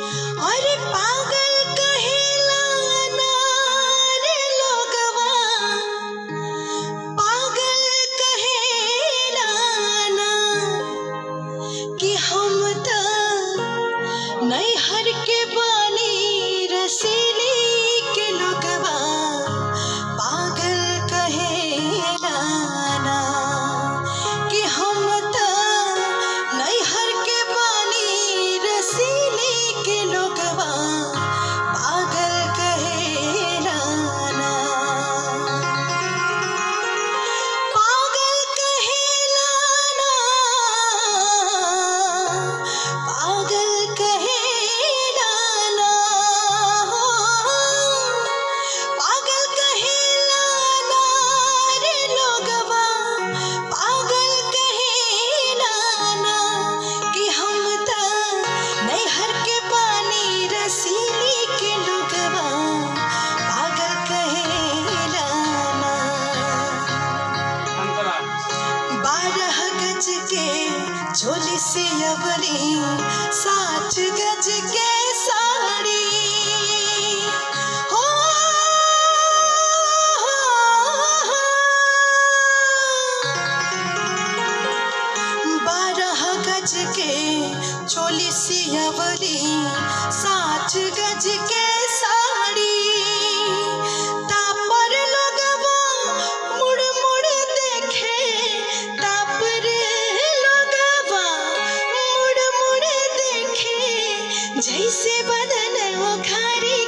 अरे पागल कहेला ना रे लोगवा, पागल कहेला ना कि हम त नैहर के बानी रसीली के लोगवा, पागल कहेला ना कि हम त नैहर के बानी रसीली के लोगवा, पागल कहेला ना। पागल कहेला ना, पागल कहेला ना, पागल कहेला ना रे लोगवा, पागल कहेला ना कि हम त नैहर के बानी रसीली के लोगवा, पागल कहेला ना। 12 गज के चोली से अवली, 60 गज के साड़ी हो, 12 गज के चोली से अवली, 60 गज के साड़ी, तापर लोगवा मुड़ मुड़ देखे, तापर लोगवा मुड़ मुड़ देखे, जैसे बदन उघारी